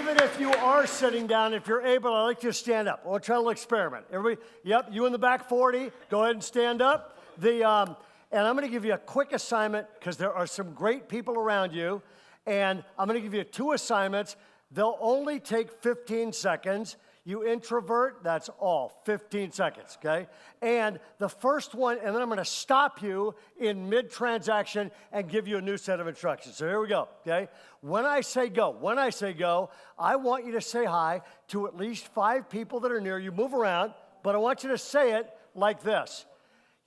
even if you are sitting down, if you're able, I'd like you to stand up. We'll try a little experiment. Everybody, yep, you in the back 40, go ahead and stand up. And I'm going to give you a quick assignment because there are some great people around you. And I'm going to give you 2 assignments. They'll only take 15 seconds. You introvert, that's all, 15 seconds, okay? And the first one, and then I'm going to stop you in mid-transaction and give you a new set of instructions. So here we go, okay? When I say go, I want you to say hi to at least 5 people that are near you. Move around, but I want you to say it like this.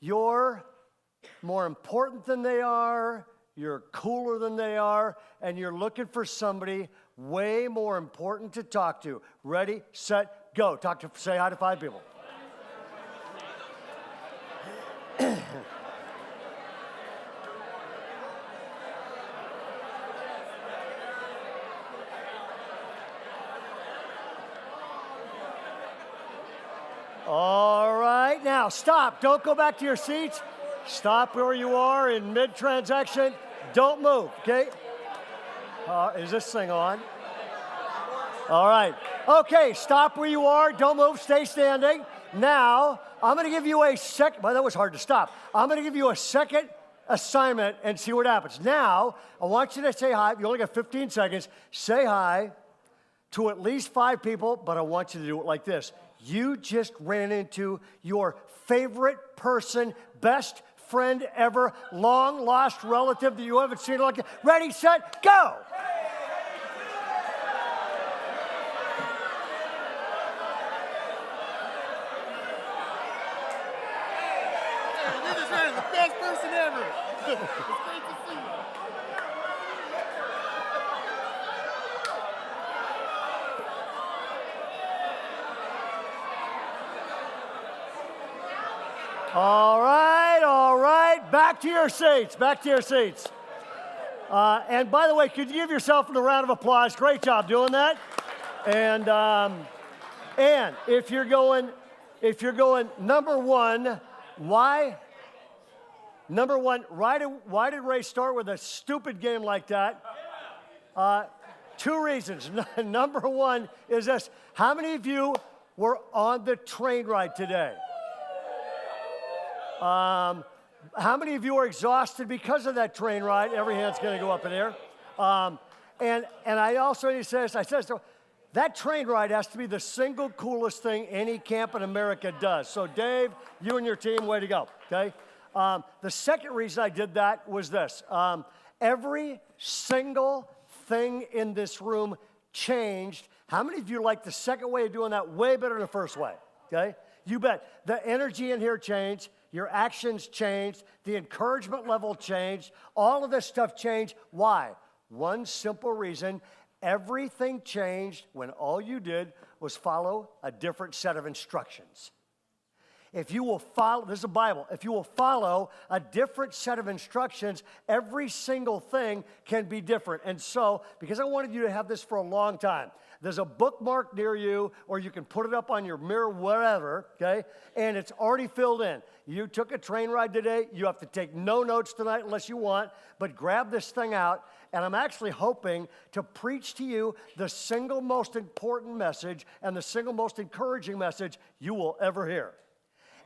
You're more important than they are, you're cooler than they are, and you're looking for somebody way more important to talk to. Ready, set, go. Say hi to 5 people. All right, now stop. Don't go back to your seats. Stop where you are in mid-transaction. Don't move, okay? Is this thing on? All right. Okay, stop where you are. Don't move. Stay standing. Now, I'm going to give you a second. Well, that was hard to stop. I'm going to give you a second assignment and see what happens. Now, I want you to say hi. You only got 15 seconds. Say hi to at least 5 people, but I want you to do it like this. You just ran into your favorite person, best friend ever, long lost relative that you haven't seen like it. Ready, set, go! You just ran into the best person ever. It's great to see you. All right. Back to your seats. And by the way, could you give yourself a round of applause? Great job doing that. And if you're going number one, why did Ray start with a stupid game like that? 2 reasons. Number one is this. How many of you were on the train ride today? How many of you are exhausted because of that train ride? Every hand's going to go up in the air. And I also need to say this. I said so, that train ride has to be the single coolest thing any camp in America does. So Dave, you and your team, way to go, okay? The second reason I did that was this. Every single thing in this room changed. How many of you like the second way of doing that way better than the first way, okay? You bet. The energy in here changed. Your actions changed. The encouragement level changed. All of this stuff changed. Why? One simple reason. Everything changed when all you did was follow a different set of instructions. If you will follow, this is the Bible, if you will follow a different set of instructions, every single thing can be different. And so, because I wanted you to have this for a long time, there's a bookmark near you, or you can put it up on your mirror, wherever, okay? And it's already filled in. You took a train ride today. You have to take no notes tonight unless you want, but grab this thing out, and I'm actually hoping to preach to you the single most important message and the single most encouraging message you will ever hear.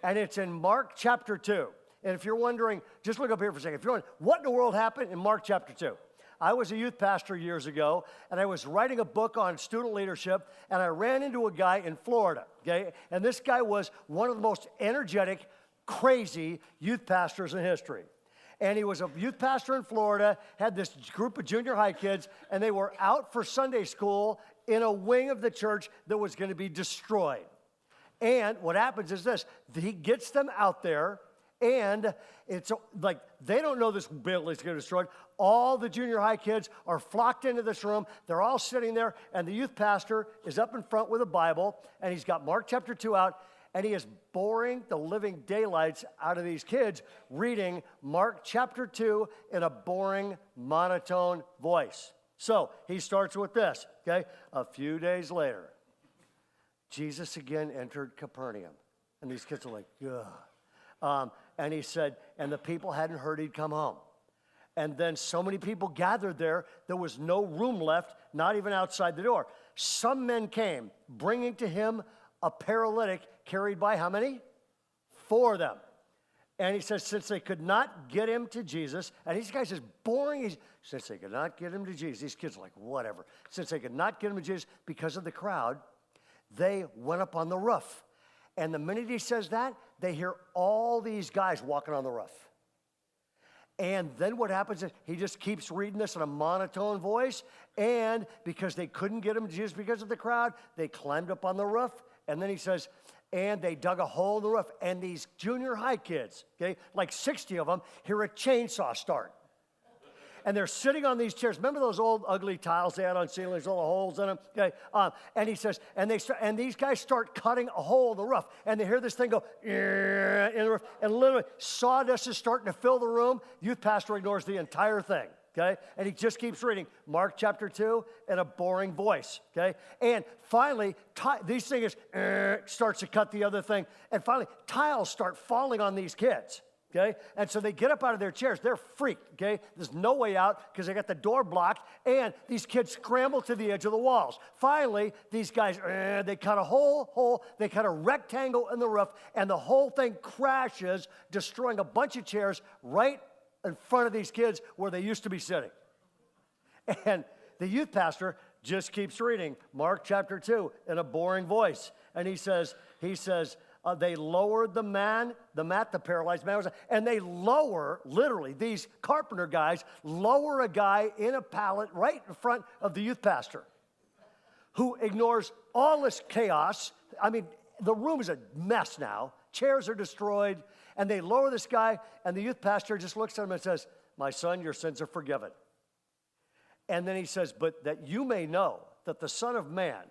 And it's in Mark chapter 2. And if you're wondering, just look up here for a second. If you're wondering, what in the world happened in Mark chapter 2? I was a youth pastor years ago, and I was writing a book on student leadership, and I ran into a guy in Florida, okay? And this guy was one of the most energetic, crazy youth pastors in history. And he was a youth pastor in Florida, had this group of junior high kids, and they were out for Sunday school in a wing of the church that was going to be destroyed. And what happens is this, he gets them out there, and it's like they don't know this building's going to be destroyed. All the junior high kids are flocked into this room. They're all sitting there, and the youth pastor is up in front with a Bible, and he's got Mark chapter 2 out, and he is boring the living daylights out of these kids reading Mark chapter 2 in a boring, monotone voice. So he starts with this, okay? A few days later, Jesus again entered Capernaum. And these kids are like, ugh. And he said, and the people hadn't heard he'd come home. And then so many people gathered there was no room left, not even outside the door. Some men came, bringing to him a paralytic carried by how many? 4 of them. And he says, since they could not get him to Jesus, and these guys is boring. Since they could not get him to Jesus, these kids are like, whatever. Since they could not get him to Jesus because of the crowd, they went up on the roof. And the minute he says that, they hear all these guys walking on the roof. And then what happens is he just keeps reading this in a monotone voice. And because they couldn't get him to Jesus because of the crowd, they climbed up on the roof. And then he says, and they dug a hole in the roof. And these junior high kids, okay, like 60 of them, hear a chainsaw start. And they're sitting on these chairs. Remember those old ugly tiles they had on ceilings, all the holes in them? Okay. And he says, and these guys start cutting a hole in the roof. And they hear this thing go in the roof. And literally, sawdust is starting to fill the room. Youth pastor ignores the entire thing. Okay. And he just keeps reading Mark chapter 2 in a boring voice. Okay. And finally, these things starts to cut the other thing. And finally, tiles start falling on these kids. Okay, and so they get up out of their chairs. They're freaked, okay? There's no way out because they got the door blocked, and these kids scramble to the edge of the walls. Finally, these guys, they cut a hole, they cut a rectangle in the roof, and the whole thing crashes, destroying a bunch of chairs right in front of these kids where they used to be sitting. And the youth pastor just keeps reading Mark chapter 2 in a boring voice, and he says, they lowered the mat, the paralyzed man was, and they lower, literally, these carpenter guys lower a guy in a pallet right in front of the youth pastor who ignores all this chaos. I mean, the room is a mess now. Chairs are destroyed, and they lower this guy, and the youth pastor just looks at him and says, my son, your sins are forgiven. And then he says, but that you may know that the Son of Man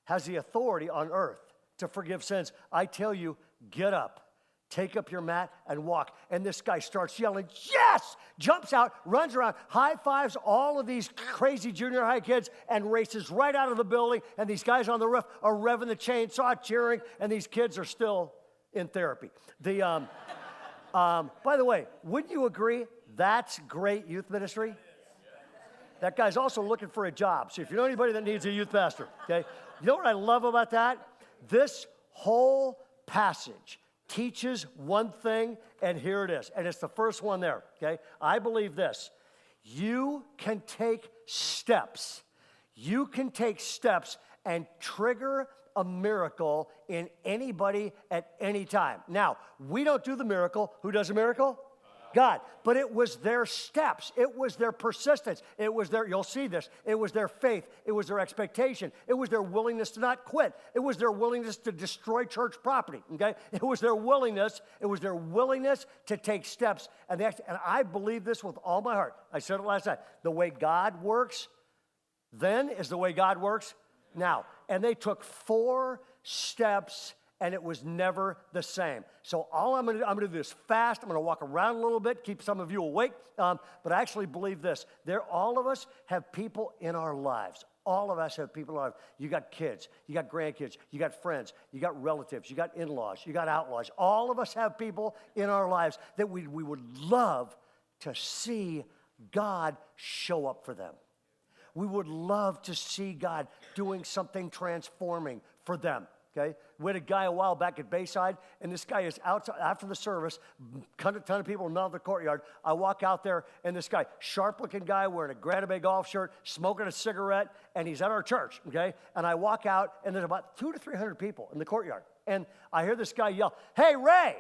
has the authority on earth to forgive sins. I tell you, get up, take up your mat, and walk. And this guy starts yelling, yes! Jumps out, runs around, high fives all of these crazy junior high kids, and races right out of the building. And these guys on the roof are revving the chainsaw, cheering, and these kids are still in therapy. By the way, wouldn't you agree that's great youth ministry? That guy's also looking for a job. So if you know anybody that needs a youth pastor, okay? You know what I love about that? This whole passage teaches one thing, and here it is. And it's the first one there, okay? I believe this. You can take steps. You can take steps and trigger a miracle in anybody at any time. Now, we don't do the miracle. Who does a miracle? God. But it was their steps. It was their persistence. It was their, you'll see this, it was their faith. It was their expectation. It was their willingness to not quit. It was their willingness to destroy church property, okay? It was their willingness to take steps. And I believe this with all my heart. I said it last night. The way God works then is the way God works now. And they took 4 steps, and it was never the same. So I'm going to do this fast. I'm going to walk around a little bit, keep some of you awake. But I actually believe this. All of us have people in our lives. All of us have people in our lives. You got kids. You got grandkids. You got friends. You got relatives. You got in-laws. You got outlaws. All of us have people in our lives that we would love to see God show up for them. We would love to see God doing something transforming for them. Okay, we had a guy a while back at Bayside, and this guy is outside after the service, a ton of people in the middle of the courtyard. I walk out there, and this guy, sharp-looking guy wearing a Granite Bay golf shirt, smoking a cigarette, and he's at our church, okay? And I walk out, and there's about 200 to 300 people in the courtyard. And I hear this guy yell, "Hey, Ray!"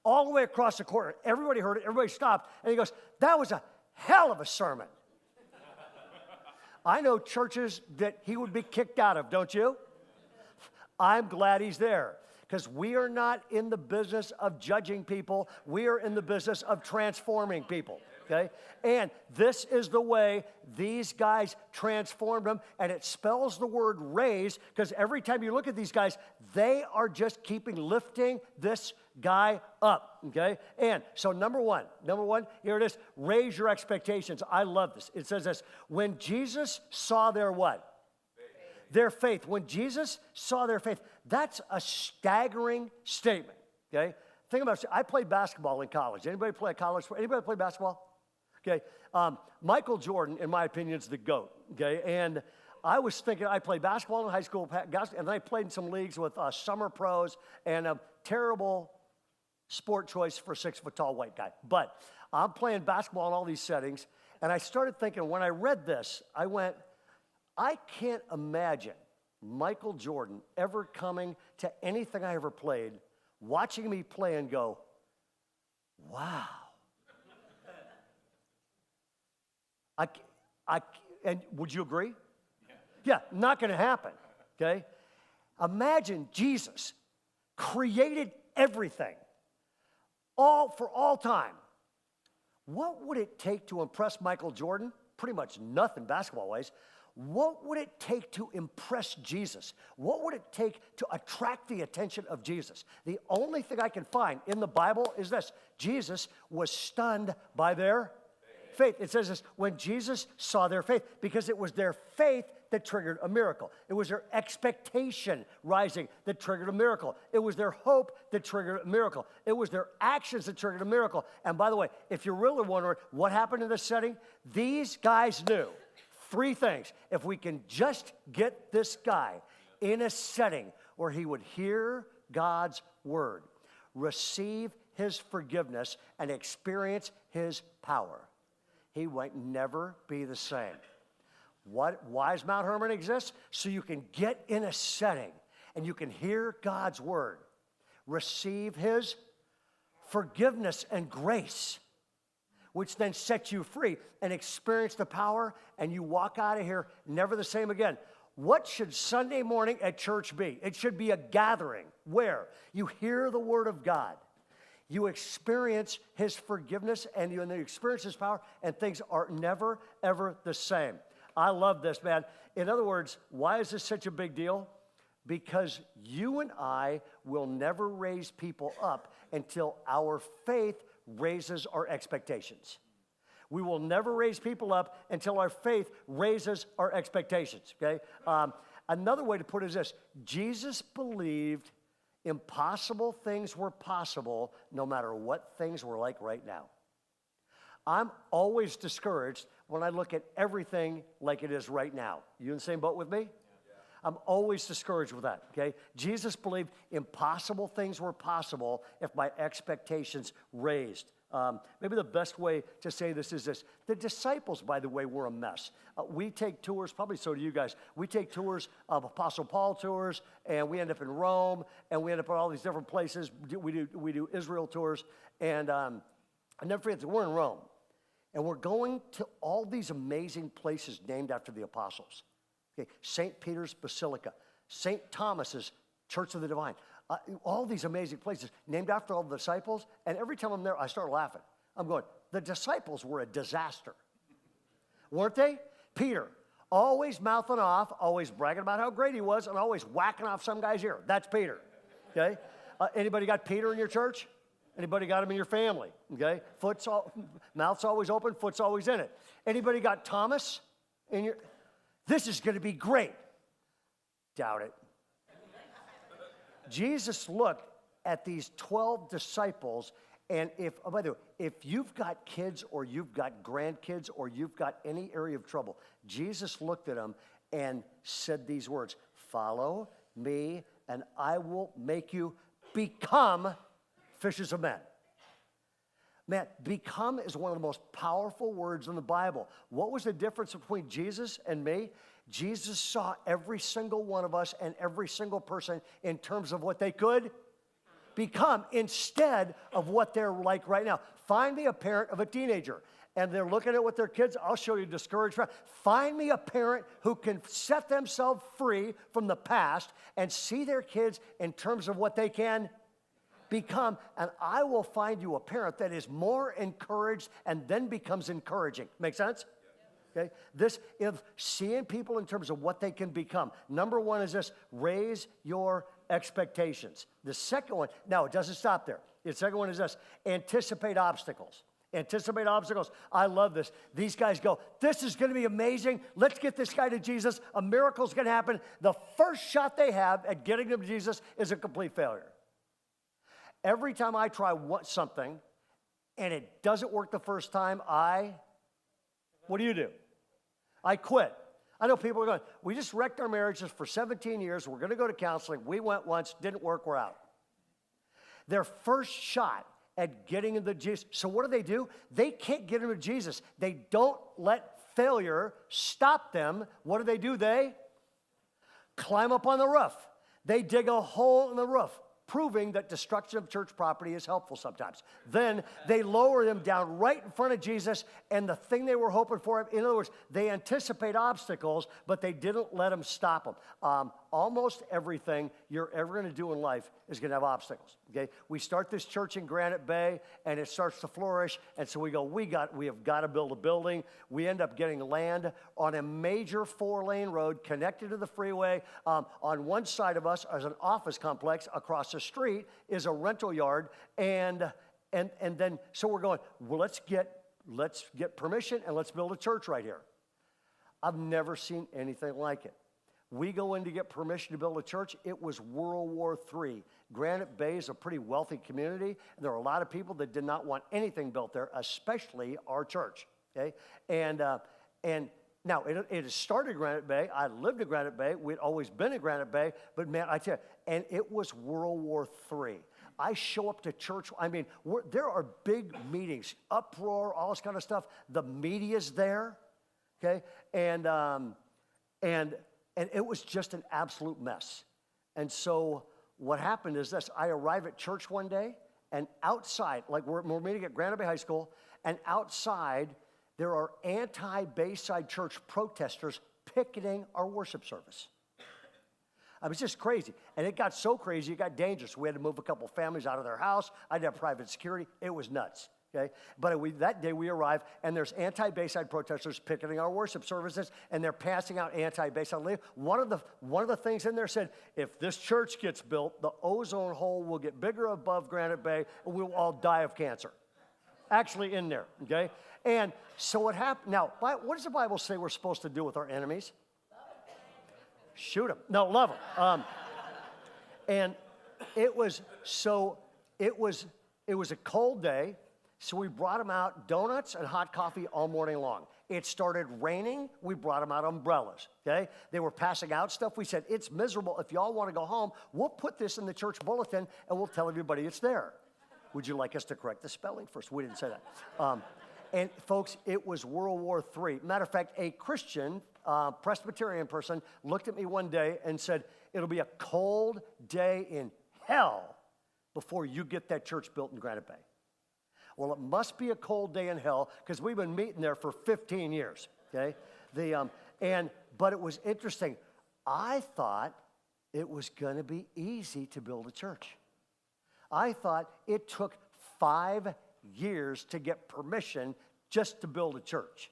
all the way across the courtyard. Everybody heard it. Everybody stopped, and he goes, "That was a hell of a sermon." I know churches that he would be kicked out of, don't you? I'm glad he's there, because we are not in the business of judging people. We are in the business of transforming people, okay? And this is the way these guys transformed them, and it spells the word raise, because every time you look at these guys, they are just lifting this guy up, okay? And so number one, here it is, raise your expectations. I love this. It says this, when Jesus saw their what? Their faith. When Jesus saw their faith, that's a staggering statement, okay? Think about it. I played basketball in college. Anybody play college sport? Anybody play basketball? Okay, Michael Jordan, in my opinion, is the GOAT. Okay, and I was thinking I played basketball in high school, and then I played in some leagues with summer pros, and a terrible sport choice for a 6-foot-tall white guy. But I'm playing basketball in all these settings, and I started thinking, when I read this, I went, I can't imagine Michael Jordan ever coming to anything I ever played, watching me play and go, wow. And would you agree? Yeah, not going to happen, okay? Imagine Jesus created everything, all for all time. What would it take to impress Michael Jordan? Pretty much nothing basketball-wise. What would it take to impress Jesus? What would it take to attract the attention of Jesus? The only thing I can find in the Bible is this: Jesus was stunned by their faith. It says this, when Jesus saw their faith, because it was their faith that triggered a miracle. It was their expectation rising that triggered a miracle. It was their hope that triggered a miracle. It was their actions that triggered a miracle. And by the way, if you're really wondering what happened in this setting, these guys knew 3 things. If we can just get this guy in a setting where he would hear God's word, receive his forgiveness, and experience his power, he might never be the same. Why does Mount Hermon exist? So you can get in a setting and you can hear God's word, receive his forgiveness and grace, which then sets you free, and experience the power, and you walk out of here never the same again. What should Sunday morning at church be? It should be a gathering where you hear the word of God, you experience his forgiveness, and you experience his power, and things are never, ever the same. I love this, man. In other words, why is this such a big deal? Because you and I will never raise people up until our faith raises our expectations. We will never raise people up until our faith raises our expectations, okay? Another way to put it is this: Jesus believed impossible things were possible no matter what things were like right now. I'm always discouraged when I look at everything like it is right now. You in the same boat with me? I'm always discouraged with that, okay? Jesus believed impossible things were possible if my expectations raised. Maybe the best way to say this is this. The disciples, by the way, were a mess. We take tours, probably so do you guys. We take tours of Apostle Paul tours, and we end up in Rome, and we end up in all these different places. We do Israel tours, and I never forget that we're in Rome, and we're going to all these amazing places named after the apostles. Okay, St. Peter's Basilica, St. Thomas's Church of the Divine, all these amazing places named after all the disciples, and every time I'm there, I start laughing. I'm going, the disciples were a disaster, weren't they? Peter, always mouthing off, always bragging about how great he was, and always whacking off some guy's ear. That's Peter, okay? Anybody got Peter in your church? Anybody got him in your family, okay? Mouth's always open, foot's always in it. Anybody got Thomas in your... This is going to be great. Doubt it. Jesus looked at these 12 disciples, and by the way, if you've got kids or you've got grandkids or you've got any area of trouble, Jesus looked at them and said these words: follow me, and I will make you become fishers of men. Man, become is one of the most powerful words in the Bible. What was the difference between Jesus and me? Jesus saw every single one of us and every single person in terms of what they could become instead of what they're like right now. Find me a parent of a teenager, and they're looking at what their kids, I'll show you discouraged. Find me a parent who can set themselves free from the past and see their kids in terms of what they can become, and I will find you a parent that is more encouraged and then becomes encouraging. Make sense? Okay? This is seeing people in terms of what they can become. Number one is this: raise your expectations. The second one, now it doesn't stop there. The second one is this: anticipate obstacles. Anticipate obstacles. I love this. These guys go, this is going to be amazing. Let's get this guy to Jesus. A miracle's going to happen. The first shot they have at getting him to Jesus is a complete failure. Every time I try something and it doesn't work the first time, I What do? I quit. I know people are going, we just wrecked our marriages for 17 years. We're going to go to counseling. We went once, didn't work, we're out. Their first shot at getting into Jesus. So what do? They can't get into Jesus. They don't let failure stop them. What do? They climb up on the roof. They dig a hole in the roof, proving that destruction of church property is helpful sometimes. Then they lower them down right in front of Jesus, and the thing they were hoping for, in other words, they anticipate obstacles, but they didn't let them stop them. Almost everything you're ever going to do in life is going to have obstacles, okay? We start this church in Granite Bay, and it starts to flourish, and so we go, we have got to build a building. We end up getting land on a major 4-lane road connected to the freeway. On one side of us is an office complex. Across the street is a rental yard, and then, so we're going, well, let's get permission, and let's build a church right here. I've never seen anything like it. We go in to get permission to build a church. It was World War III. Granite Bay is a pretty wealthy community, and there are a lot of people that did not want anything built there, especially our church, okay? And now, it has started in Granite Bay. I lived in Granite Bay. We'd always been in Granite Bay, but man, I tell you, and it was World War III. I show up to church. I mean, there are big meetings, uproar, all this kind of stuff. The media's there, okay? And it was just an absolute mess. And so what happened is this. I arrive at church one day, and outside, like we're meeting at Granite Bay High School, and outside there are anti-Bayside Church protesters picketing our worship service. I mean, it's just crazy. And it got so crazy, it got dangerous. We had to move a couple families out of their house. I had to have private security. It was nuts. Okay? But that day we arrived, and there's anti-Bayside protesters picketing our worship services, and they're passing out anti-Bayside leaflets. One of the things in there said, if this church gets built, the ozone hole will get bigger above Granite Bay, and we will all die of cancer. Actually in there, okay? And so what happened, now, what does the Bible say we're supposed to do with our enemies? Shoot them. No, love them. And it was a cold day. So we brought them out donuts and hot coffee all morning long. It started raining. We brought them out umbrellas, okay? They were passing out stuff. We said, it's miserable. If y'all want to go home, we'll put this in the church bulletin, and we'll tell everybody it's there. Would you like us to correct the spelling first? We didn't say that. And folks, it was World War III. Matter of fact, a Christian Presbyterian person looked at me one day and said, it'll be a cold day in hell before you get that church built in Granite Bay. Well, it must be a cold day in hell because we've been meeting there for 15 years, okay? But it was interesting. I thought it was going to be easy to build a church. I thought it took 5 years to get permission just to build a church.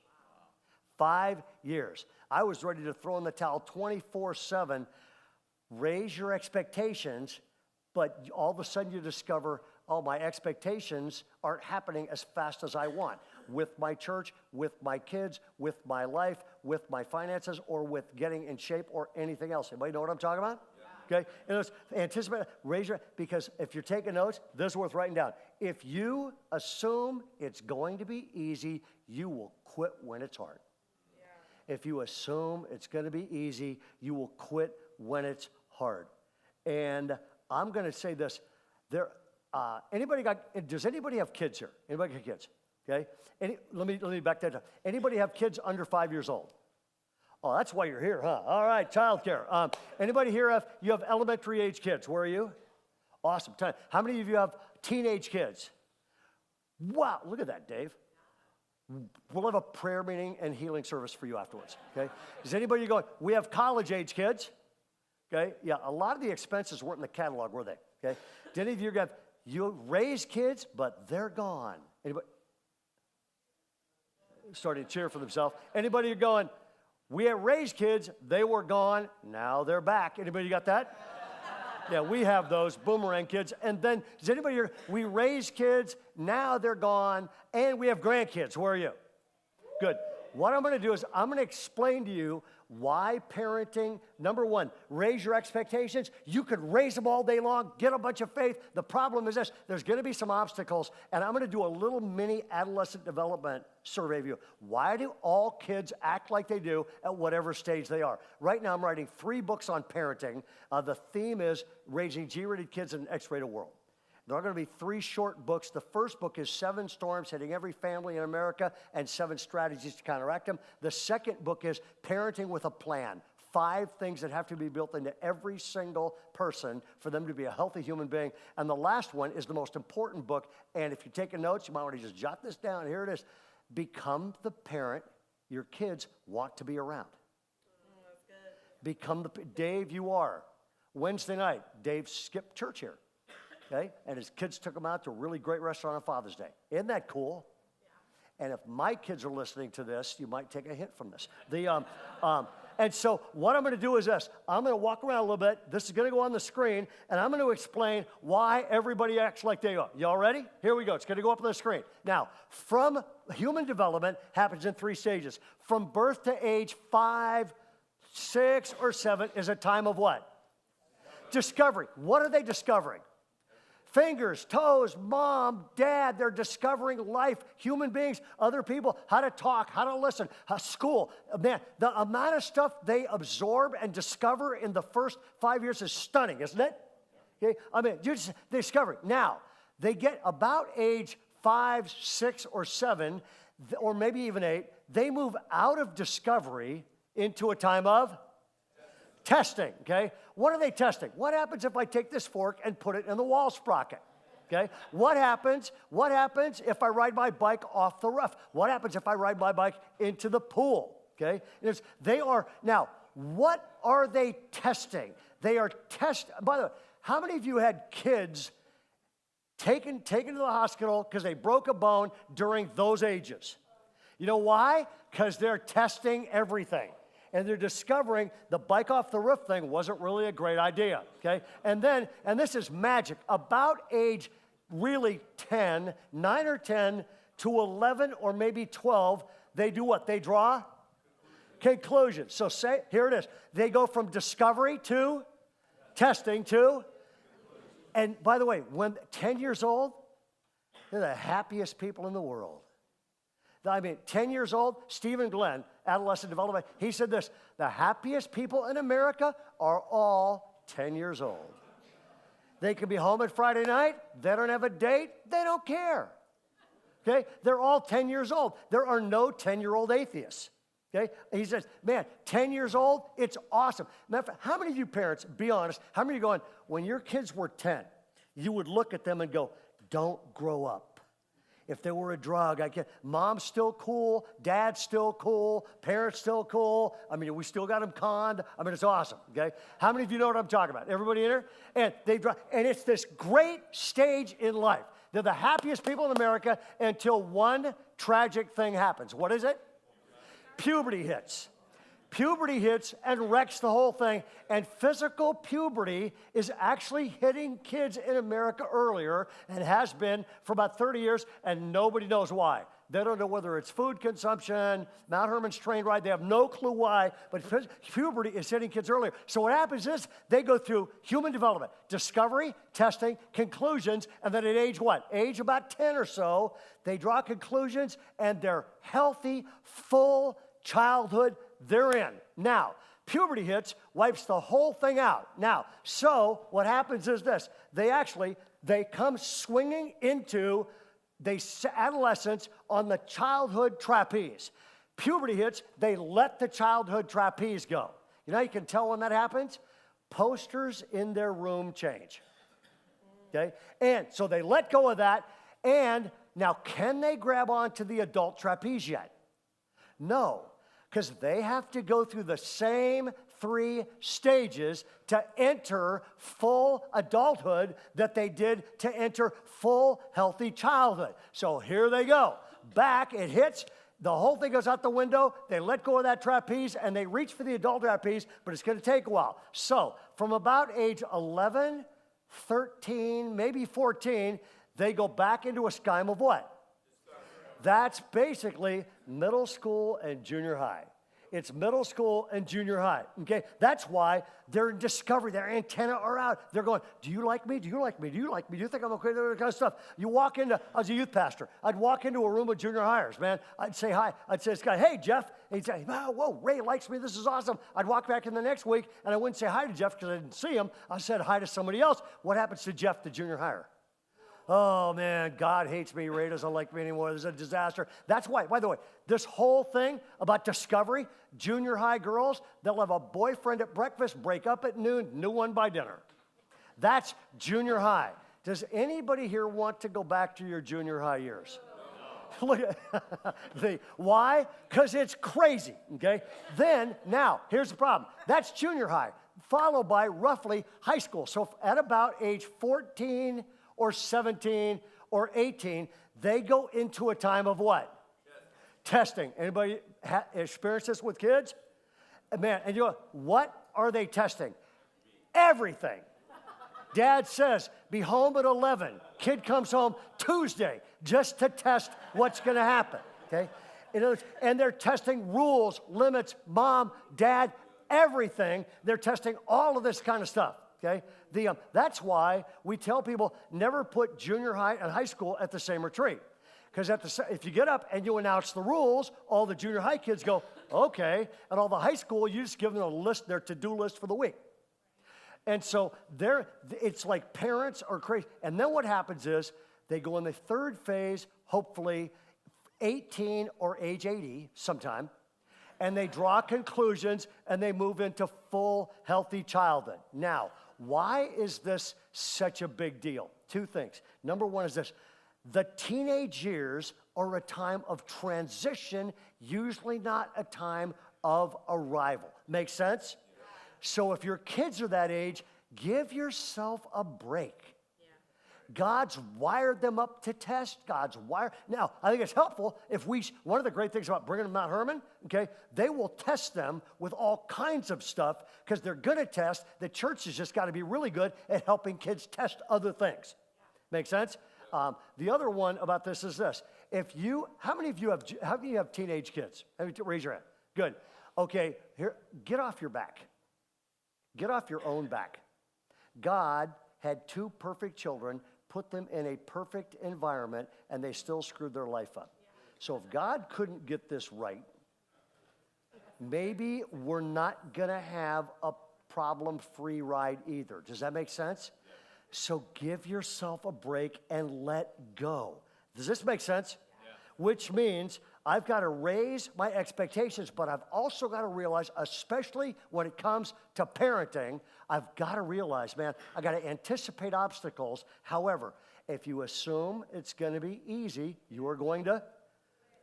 5 years. I was ready to throw in the towel 24/7. Raise your expectations, but all of a sudden you discover, oh, my expectations aren't happening as fast as I want with my church, with my kids, with my life, with my finances, or with getting in shape or anything else. Anybody know what I'm talking about? Yeah. Okay? And it's anticipate, because if you're taking notes, this is worth writing down. If you assume it's going to be easy, you will quit when it's hard. Yeah. If you assume it's going to be easy, you will quit when it's hard. And I'm going to say this. Does anybody have kids here? Anybody have kids? Okay? Let me back that up. Anybody have kids under 5 years old? Oh, that's why you're here, huh? All right, childcare. Anybody here you have elementary age kids? Where are you? Awesome. How many of you have teenage kids? Wow, look at that, Dave. We'll have a prayer meeting and healing service for you afterwards, okay? Is anybody going, we have college age kids? Okay, yeah, a lot of the expenses weren't in the catalog, were they? Okay, did any of you raise kids, but they're gone? Anybody? Starting to cheer for themselves. Anybody going, we have raised kids, they were gone, now they're back. Anybody got that? Yeah, we have those boomerang kids. And then, does anybody here, we raised kids, now they're gone, and we have grandkids. Where are you? Good. What I'm going to do is I'm going to explain to you why parenting, number one, raise your expectations. You could raise them all day long, get a bunch of faith. The problem is this, there's going to be some obstacles, and I'm going to do a little mini adolescent development survey of you. Why do all kids act like they do at whatever stage they are? Right now, I'm writing 3 books on parenting. The theme is raising G-rated kids in an X-rated world. There are going to be 3 short books. The first book is 7 storms hitting every family in America and 7 strategies to counteract them. The second book is Parenting with a Plan. 5 things that have to be built into every single person for them to be a healthy human being. And the last one is the most important book. And if you're taking notes, you might want to just jot this down. Here it is. Become the parent your kids want to be around. That's good. Dave, you are. Wednesday night, Dave skipped church here. Okay? And his kids took him out to a really great restaurant on Father's Day. Isn't that cool? Yeah. And if my kids are listening to this, you might take a hint from this. And so what I'm going to do is this. I'm going to walk around a little bit. This is going to go on the screen, and I'm going to explain why everybody acts like they are. Y'all ready? Here we go. It's going to go up on the screen. Now, from human development happens in 3 stages. From birth to age 5, 6, or 7 is a time of what? Discovery. What are they discovering? Fingers, toes, mom, dad, they're discovering life, human beings, other people, how to talk, how to listen, school. Man, the amount of stuff they absorb and discover in the first 5 years is stunning, isn't it? Okay? I mean, you just discover. Now, they get about age 5, 6, or 7, or maybe even 8, they move out of discovery into a time of testing, okay? What are they testing? What happens if I take this fork and put it in the wall sprocket? Okay? What happens if I ride my bike off the roof? What happens if I ride my bike into the pool? Okay? Now, what are they testing? They are by the way, how many of you had kids taken to the hospital because they broke a bone during those ages? You know why? Because they're testing everything. And they're discovering the bike off the roof thing wasn't really a great idea, okay? And this is magic, about age really 10, 9 or 10 to 11 or maybe 12, they do what? They draw conclusions. So here it is. They go from discovery to testing to, and by the way, when 10 years old, they're the happiest people in the world. I mean, 10 years old, Stephen Glenn, adolescent development, he said this, the happiest people in America are all 10 years old. They can be home at Friday night, they don't have a date, they don't care. Okay? They're all 10 years old. There are no 10-year-old atheists. Okay? He says, man, 10 years old, it's awesome. Matter of fact, how many of you parents, be honest, how many of you going, when your kids were 10, you would look at them and go, don't grow up. If there were a drug, mom's still cool, dad's still cool, parents still cool. I mean, we still got them conned. I mean, it's awesome, okay? How many of you know what I'm talking about? Everybody in here? And it's this great stage in life. They're the happiest people in America until one tragic thing happens. What is it? Puberty hits. Puberty hits and wrecks the whole thing, and physical puberty is actually hitting kids in America earlier and has been for about 30 years, and nobody knows why. They don't know whether it's food consumption, Mount Herman's train ride, they have no clue why, but puberty is hitting kids earlier. So what happens is they go through human development, discovery, testing, conclusions, and then at age what? Age about 10 or so, they draw conclusions, and they're healthy, full childhood. They're in. Now, puberty hits, wipes the whole thing out. Now, so what happens is this. They come swinging into adolescence on the childhood trapeze. Puberty hits, they let the childhood trapeze go. You know how you can tell when that happens? Posters in their room change. Okay? And so they let go of that, and now can they grab onto the adult trapeze yet? No. Because they have to go through the same 3 stages to enter full adulthood that they did to enter full healthy childhood. So here they go. Back, it hits, the whole thing goes out the window, they let go of that trapeze, and they reach for the adult trapeze, but it's going to take a while. So from about age 11, 13, maybe 14, they go back into a scheme of what? That's basically middle school and junior high. It's middle school and junior high, okay? That's why they're in discovery. Their antenna are out. They're going, do you like me? Do you like me? Do you like me? Do you think I'm okay? That kind of stuff. You walk into, I was a youth pastor. I'd walk into a room of junior hires, man. I'd say hi. I'd say to this guy, hey, Jeff. And he'd say, oh, whoa, Ray likes me. This is awesome. I'd walk back in the next week, and I wouldn't say hi to Jeff because I didn't see him. I said hi to somebody else. What happens to Jeff, the junior hire? Oh, man, God hates me. Ray doesn't like me anymore. This is a disaster. That's why, by the way, this whole thing about discovery, junior high girls, they'll have a boyfriend at breakfast, break up at noon, new one by dinner. That's junior high. Does anybody here want to go back to your junior high years? Look at why? Because it's crazy, okay? Then, now, here's the problem. That's junior high, followed by roughly high school. So at about age 14 or 17 or 18, they go into a time of what? Testing. Anybody experience this with kids? Man, and you know, what are they testing? Everything. Dad says, be home at 11. Kid comes home Tuesday just to test what's going to happen, okay? In other words, and they're testing rules, limits, mom, dad, everything. They're testing all of this kind of stuff, okay? That's why we tell people never put junior high and high school at the same retreat. Because if you get up and you announce the rules, all the junior high kids go, okay, and all the high school, you just give them a list, their to-do list for the week. And so it's like parents are crazy. And then what happens is they go in the third phase, hopefully 18 or age 80 sometime, and they draw conclusions and they move into full healthy childhood. Now, why is this such a big deal? Two things. Number one is this. The teenage years are a time of transition, usually not a time of arrival. Make sense? So if your kids are that age, give yourself a break. Yeah. God's wired them up to test. Now, I think it's helpful if one of the great things about bringing them to Mount Hermon, okay, they will test them with all kinds of stuff because they're going to test. The church has just got to be really good at helping kids test other things. Yeah. Make sense? The other one about this is this. How many of you have teenage kids? Raise your hand. Good. Okay, here, get off your back. Get off your own back. God had two perfect children, put them in a perfect environment, and they still screwed their life up. So if God couldn't get this right, maybe we're not going to have a problem-free ride either. Does that make sense? So give yourself a break and let go. Does this make sense? Yeah. Which means I've got to raise my expectations, but I've also got to realize, especially when it comes to parenting, I've got to realize, man, I got to anticipate obstacles. However, if you assume it's going to be easy, you are going to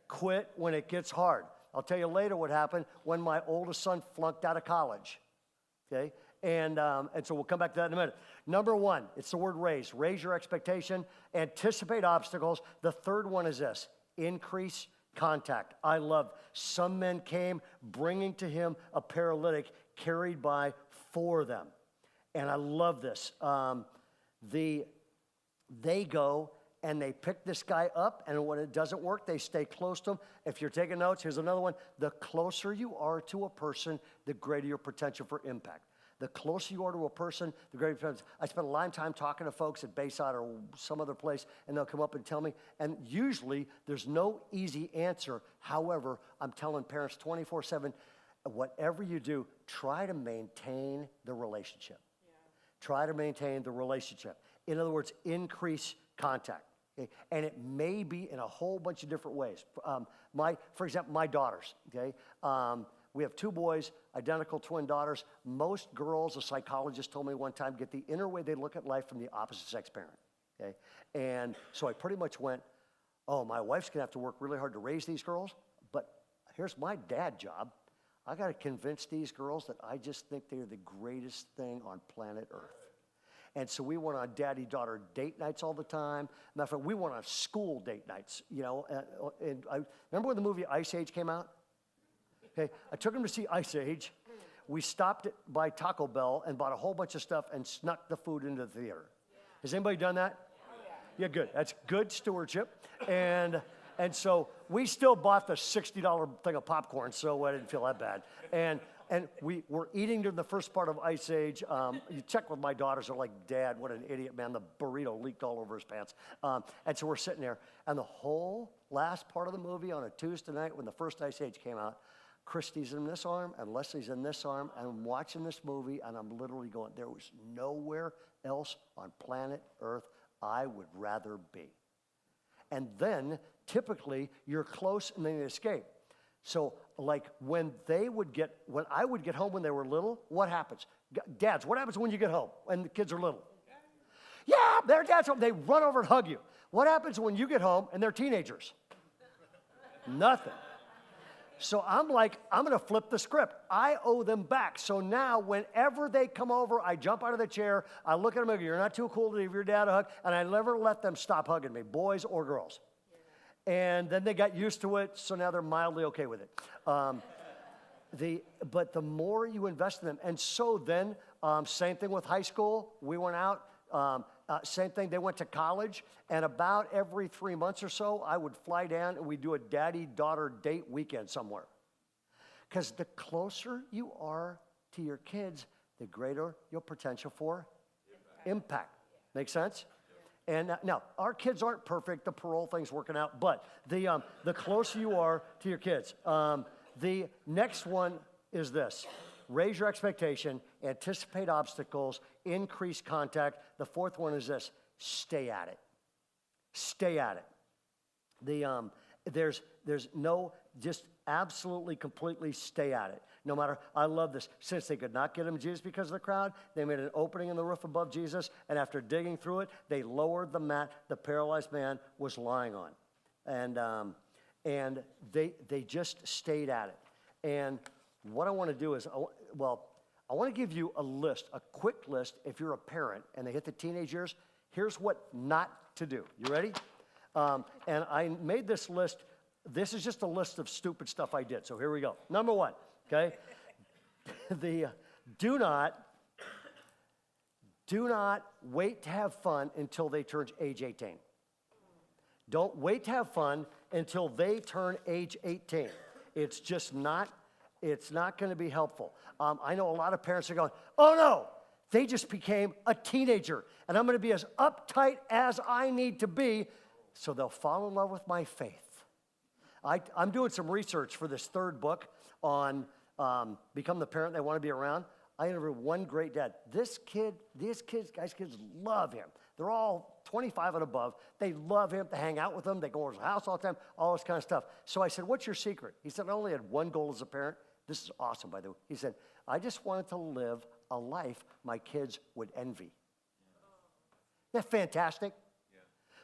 quit when it gets hard. I'll tell you later what happened when my oldest son flunked out of college, okay? And so we'll come back to that in a minute. Number one, it's the word raise. Raise your expectation, anticipate obstacles. The third one is this, increase contact. I love some men came bringing to him a paralytic carried by 4 of them. And I love this. They go and they pick this guy up, and when it doesn't work, they stay close to him. If you're taking notes, here's another one. The closer you are to a person, the greater your potential for impact. The closer you are to a person, the greater potential. I spend a lot of time talking to folks at Bayside or some other place, and they'll come up and tell me, and usually there's no easy answer. However, I'm telling parents 24/7, whatever you do, try to maintain the relationship. Yeah. Try to maintain the relationship. In other words, increase contact. Okay? And it may be in a whole bunch of different ways. For example, my daughters, okay? We have 2 boys, identical twin daughters. Most girls, a psychologist told me one time, get the inner way they look at life from the opposite sex parent, okay? And so I pretty much went, oh, my wife's gonna have to work really hard to raise these girls, but here's my dad job. I gotta convince these girls that I just think they're the greatest thing on planet Earth. And so we went on daddy-daughter date nights all the time. Matter of fact, we went on school date nights, you know. And I remember when the movie Ice Age came out? Okay, I took him to see Ice Age. We stopped by Taco Bell and bought a whole bunch of stuff and snuck the food into the theater. Yeah. Has anybody done that? Yeah, good. That's good stewardship. And so we still bought the $60 thing of popcorn, so I didn't feel that bad. And we were eating during the first part of Ice Age. You check with my daughters, they're like, Dad, what an idiot, man. The burrito leaked all over his pants. And so we're sitting there, and the whole last part of the movie on a Tuesday night when the first Ice Age came out, Christy's in this arm and Leslie's in this arm, and I'm watching this movie, and I'm literally going, there was nowhere else on planet Earth I would rather be. And then, typically, you're close and then you escape. So, like, when I would get home when they were little, what happens? Dads, what happens when you get home and the kids are little? Yeah, their dad's home. They run over and hug you. What happens when you get home and they're teenagers? Nothing. So I'm like, I'm going to flip the script. I owe them back. So now whenever they come over, I jump out of the chair, I look at them and go, you're not too cool to give your dad a hug, and I never let them stop hugging me, boys or girls. And then they got used to it, so now they're mildly okay with it. But the more you invest in them, and so then, same thing with high school. We went out, same thing, they went to college, and about every 3 months or so, I would fly down and we'd do a daddy-daughter date weekend somewhere. Because the closer you are to your kids, the greater your potential for impact. Make sense? And now, our kids aren't perfect. The parole thing's working out. But the closer you are to your kids. The next one is this. Raise your expectation, anticipate obstacles, increase contact. The fourth one is this. Stay at it. Stay at it. There's no, just absolutely, completely stay at it. No matter, I love this. Since they could not get him Jesus because of the crowd, they made an opening in the roof above Jesus, and after digging through it, they lowered the mat the paralyzed man was lying on. And they just stayed at it. And what I want to do is, I want to give you a list, a quick list. If you're a parent and they hit the teenage years, here's what not to do. You ready? And I made this list. This is just a list of stupid stuff I did. So here we go. Number one, okay? Do not wait to have fun until they turn age 18. Don't wait to have fun until they turn age 18. It's just not, it's not going to be helpful. I know a lot of parents are going, oh no, they just became a teenager, and I'm going to be as uptight as I need to be, so they'll fall in love with my faith. I'm doing some research for this third book on become the parent they want to be around. I interviewed one great dad. These kids love him. They're all 25 and above. They love him. They hang out with him. They go over to his house all the time, all this kind of stuff. So I said, what's your secret? He said, I only had one goal as a parent. This is awesome, by the way. He said, I just wanted to live a life my kids would envy. Isn't that fantastic?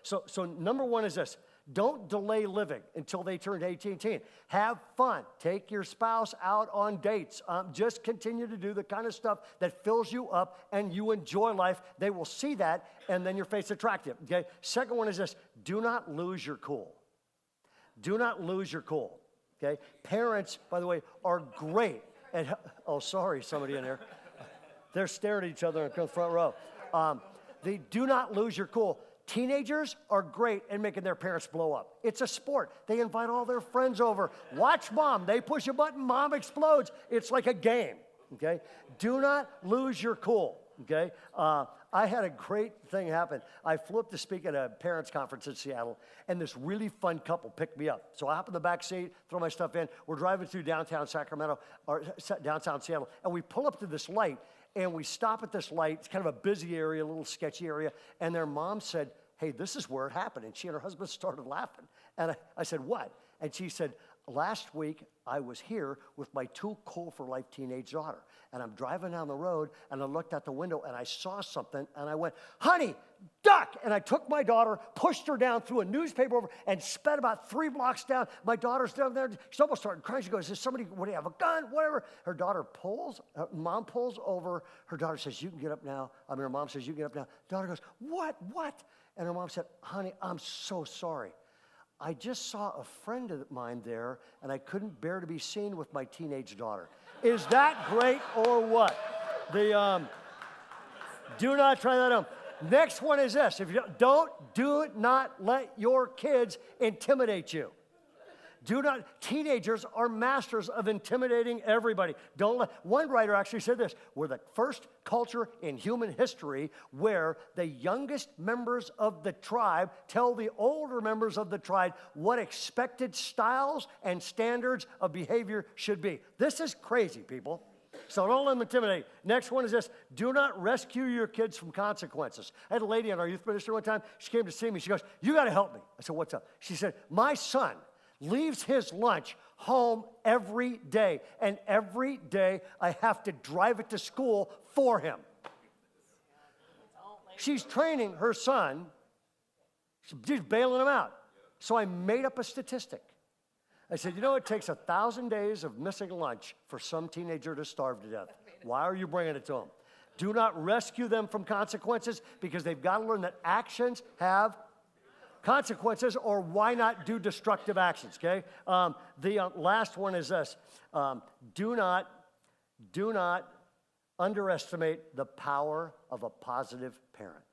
Yeah. So number one is this. Don't delay living until they turn 18. Have fun. Take your spouse out on dates. Just continue to do the kind of stuff that fills you up and you enjoy life. They will see that, and then your faith's attractive. Okay. Second one is this. Do not lose your cool. Do not lose your cool. Okay. Parents, by the way, are great at, oh, sorry, somebody in there. They're staring at each other in the front row. They do not lose your cool. Teenagers are great at making their parents blow up. It's a sport. They invite all their friends over. Watch mom. They push a button, mom explodes. It's like a game, okay? Do not lose your cool, okay? I had a great thing happen. I flew up to speak at a parents' conference in Seattle, and this really fun couple picked me up. So I hop in the back seat, throw my stuff in. We're driving through downtown Sacramento, or downtown Seattle, and we pull up to this light, and we stop at this light. It's kind of a busy area, a little sketchy area. And their mom said, hey, this is where it happened. And she and her husband started laughing. And I said, what? And she said, last week I was here with my too cool for life teenage daughter. And I'm driving down the road, and I looked out the window, and I saw something, and I went, honey, duck! And I took my daughter, pushed her down, threw a newspaper over, and sped about 3 blocks down. My daughter's down there. She almost started crying. She goes, is somebody, what do you have, a gun? Whatever. Her mom pulls over. Her daughter says, you can get up now. Her mom says, you can get up now. Daughter goes, what? And her mom said, honey, I'm so sorry. I just saw a friend of mine there, and I couldn't bear to be seen with my teenage daughter. Is that great or what? Do not try that on. Next one is this. If you do not let your kids intimidate you. Do not, teenagers are masters of intimidating everybody. Don't let, one writer actually said this, we're the first culture in human history where the youngest members of the tribe tell the older members of the tribe what expected styles and standards of behavior should be. This is crazy, people. So don't let them intimidate. Next one is this. Do not rescue your kids from consequences. I had a lady on our youth ministry one time. She came to see me. She goes, you got to help me. I said, what's up? She said, my son leaves his lunch home every day. And every day I have to drive it to school for him. She's training her son. She's bailing him out. So I made up a statistic. I said, you know, it takes 1,000 days of missing lunch for some teenager to starve to death. Why are you bringing it to them? Do not rescue them from consequences because they've got to learn that actions have consequences, or why not do destructive actions, okay? The last one is this. Do not underestimate the power of a positive parent.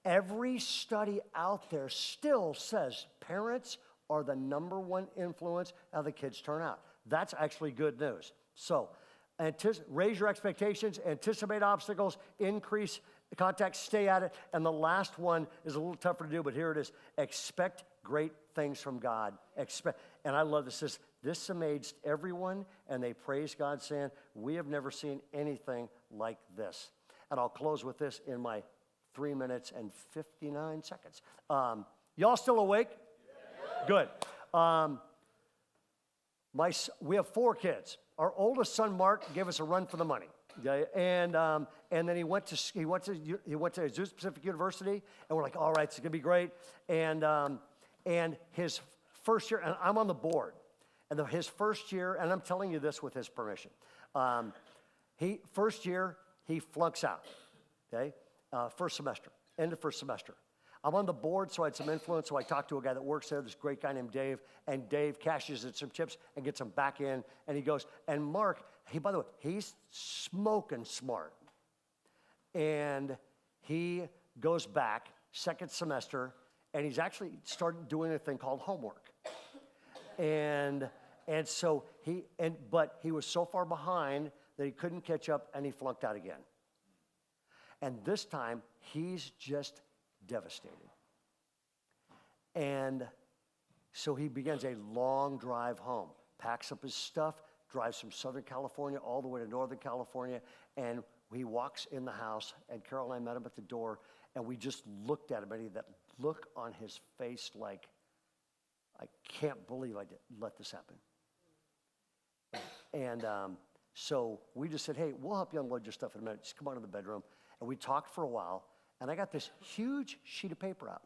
Every study out there still says parents are the #1 influence how the kids turn out. That's actually good news. So, raise your expectations, anticipate obstacles, increase contact, stay at it. And the last one is a little tougher to do, but here it is. Expect great things from God. And I love this. This amazed everyone, and they praised God, saying, we have never seen anything like this. And I'll close with this in my 3 minutes and 59 seconds. Y'all still awake? Good. We have 4 kids. Our oldest son, Mark, gave us a run for the money. Okay? And then he went to Azusa Pacific University, and we're like, all right, it's gonna be great. And his first year, and I'm on the board, and his first year, and I'm telling you this with his permission. First year he flunks out. Okay, first semester, end of first semester. I'm on the board, so I had some influence, so I talked to a guy that works there, this great guy named Dave, and Dave cashes in some chips and gets them back in, and he goes, and Mark, by the way, he's smoking smart. And he goes back, second semester, and he's actually started doing a thing called homework. But he was so far behind that he couldn't catch up, and he flunked out again. And this time, he's just devastated. And so he begins a long drive home, packs up his stuff, drives from Southern California all the way to Northern California, and he walks in the house, and Carol and I met him at the door, and we just looked at him, and he had that look on his face like, I can't believe I let this happen. And so we just said, hey, we'll help you unload your stuff in a minute. Just come on to the bedroom. And we talked for a while, and I got this huge sheet of paper out,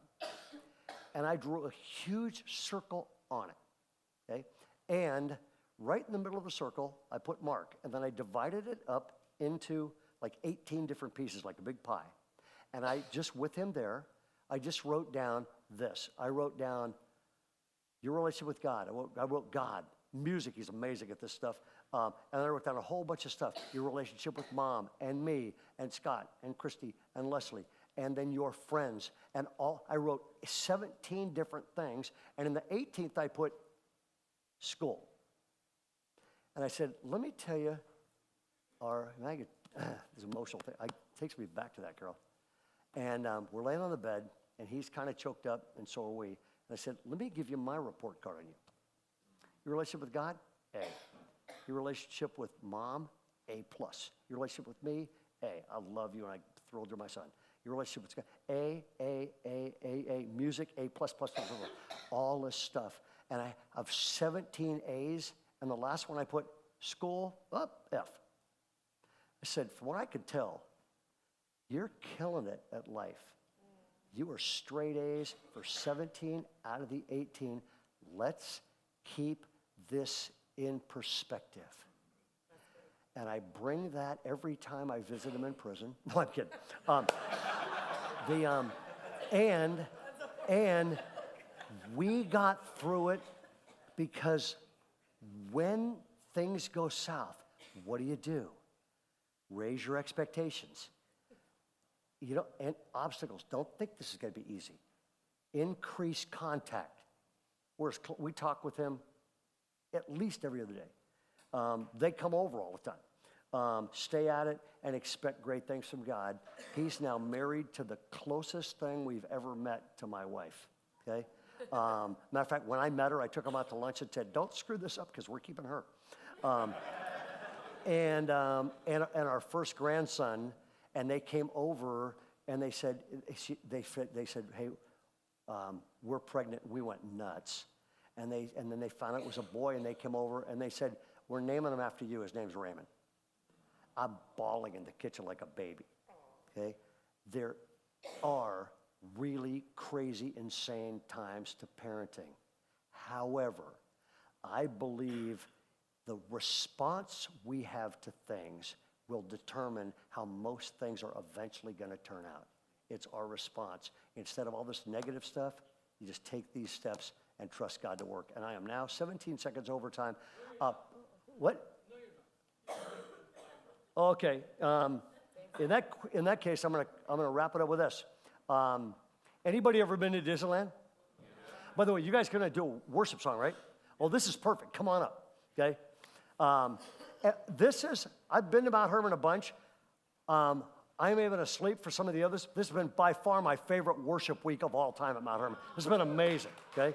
and I drew a huge circle on it, okay? And right in the middle of the circle, I put Mark, and then I divided it up into like 18 different pieces, like a big pie. And I just, with him there, I just wrote down this. I wrote down your relationship with God. I wrote God. Music, he's amazing at this stuff. And I wrote down a whole bunch of stuff. Your relationship with Mom and me and Scott and Christy and Leslie, and then your friends. And I wrote 17 different things. And in the 18th, I put school. And I said, let me tell you, this emotional thing. It takes me back to that, girl. And we're laying on the bed, and he's kind of choked up, and so are we. And I said, let me give you my report card on you. Your relationship with God, A. Your relationship with Mom, A+. Your relationship with me, A. I love you, and I'm thrilled you're my son. Your relationship with God, A. Music, A++. All this stuff. And I have 17 A's, and the last one I put, school, up, F. I said, from what I could tell, you're killing it at life. You are straight A's for 17 out of the 18. Let's keep this in perspective. And I bring that every time I visit him in prison. No, I'm kidding. And we got through it because when things go south, what do? Raise your expectations. And obstacles. Don't think this is going to be easy. Increase contact. We talk with him at least every other day. They come over all the time. Stay at it and expect great things from God. He's now married to the closest thing we've ever met to my wife, okay? Matter of fact, when I met her, I took him out to lunch and said, don't screw this up because we're keeping her. And our first grandson, and they came over and they said, hey, we're pregnant. We went nuts. And then they found out it was a boy, and they came over and they said, we're naming him after you. His name's Raymond. I'm bawling in the kitchen like a baby, okay? There are really crazy, insane times to parenting. However, I believe the response we have to things will determine how most things are eventually going to turn out. It's our response. Instead of all this negative stuff, you just take these steps and trust God to work. And I am now 17 seconds over time. What? Okay. In that case, I'm gonna wrap it up with this. Anybody ever been to Disneyland? By the way, you guys gonna do a worship song, right? Well, this is perfect. Come on up. Okay. I've been to Mount Hermon a bunch. I'm even asleep for some of the others. This has been by far my favorite worship week of all time at Mount Hermon. This has been amazing, okay?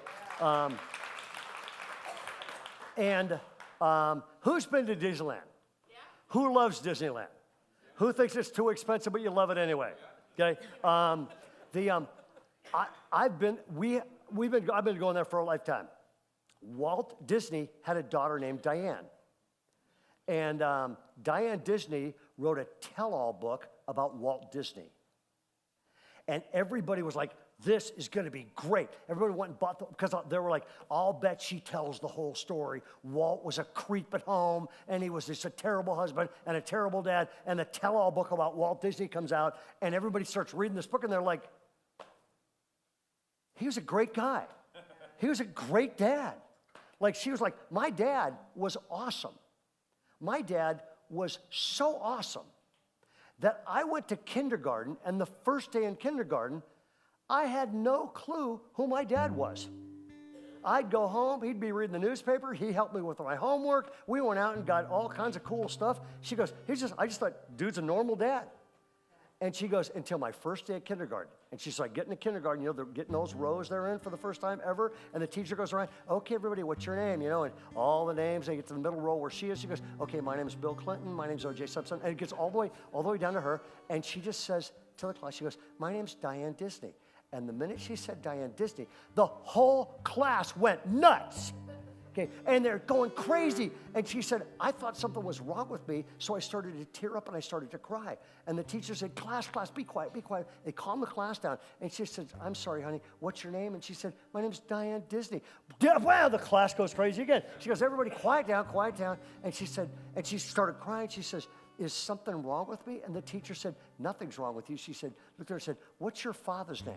Who's been to Disneyland? Yeah. Who loves Disneyland? Who thinks it's too expensive, but you love it anyway? Okay? I've been going there for a lifetime. Walt Disney had a daughter named Diane. And Diane Disney wrote a tell-all book about Walt Disney. And everybody was like, this is going to be great. Everybody went and bought because they were like, I'll bet she tells the whole story. Walt was a creep at home, and he was just a terrible husband and a terrible dad. And the tell-all book about Walt Disney comes out, and everybody starts reading this book, and they're like, he was a great guy. He was a great dad. Like, she was like, my dad was awesome. My dad was so awesome that I went to kindergarten, and the first day in kindergarten, I had no clue who my dad was. I'd go home, he'd be reading the newspaper, he helped me with my homework, we went out and got all kinds of cool stuff. She goes, I just thought, dude's a normal dad. And she goes, until my first day of kindergarten. And she's like, getting to kindergarten, they're getting those rows they're in for the first time ever. And the teacher goes around, okay, everybody, what's your name? And all the names, they get to the middle row where she is. She goes, okay, my name is Bill Clinton. My name's O.J. Simpson. And it gets all the way down to her. And she just says to the class, she goes, my name's Diane Disney. And the minute she said Diane Disney, the whole class went nuts. Okay, and they're going crazy. And she said, I thought something was wrong with me, so I started to tear up and I started to cry. And the teacher said, class, be quiet, be quiet. They calmed the class down. And she said, I'm sorry, honey, what's your name? And she said, my name's Diane Disney. Wow, the class goes crazy again. She goes, everybody quiet down, quiet down. And she said, and she started crying. She says, is something wrong with me? And the teacher said, nothing's wrong with you. She said, looked at her and said, what's your father's name?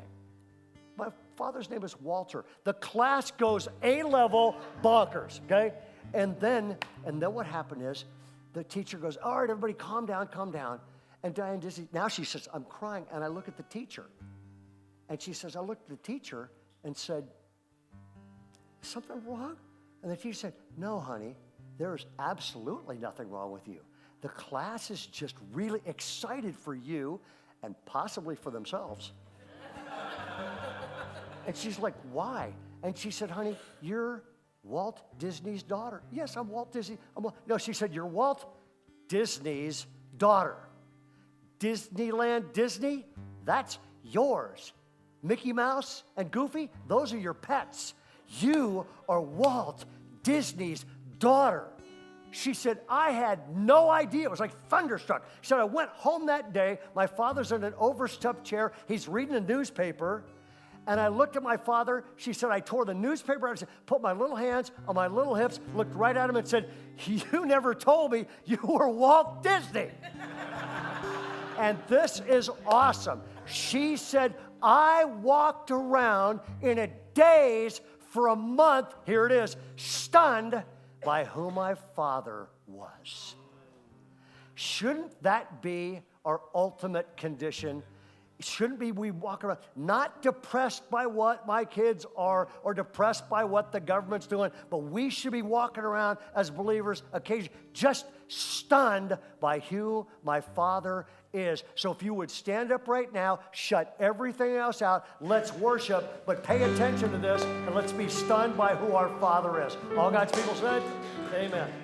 My father's name is Walter. The class goes A-level bonkers, okay? And then what happened is the teacher goes, all right, everybody calm down, calm down. And Diane Disney, now she says, I'm crying. And I look at the teacher. And she says, I looked at the teacher and said, is something wrong? And the teacher said, no, honey, there is absolutely nothing wrong with you. The class is just really excited for you and possibly for themselves. And she's like, why? And she said, honey, you're Walt Disney's daughter. Yes, I'm Walt Disney. No, she said, you're Walt Disney's daughter. Disneyland Disney, that's yours. Mickey Mouse and Goofy, those are your pets. You are Walt Disney's daughter. She said, I had no idea. It was like thunderstruck. She said, I went home that day. My father's in an overstuffed chair. He's reading a newspaper. And I looked at my father. She said, I tore the newspaper out, put my little hands on my little hips, looked right at him and said, you never told me you were Walt Disney. And this is awesome. She said, I walked around in a daze for a month, here it is, stunned by who my father was. Shouldn't that be our ultimate condition? shouldn't be we walk around not depressed by what my kids are or depressed by what the government's doing, but we should be walking around as believers occasionally just stunned by who my Father is. So if you would stand up right now, shut everything else out, let's worship, but pay attention to this, and let's be stunned by who our Father is. All God's people said, amen.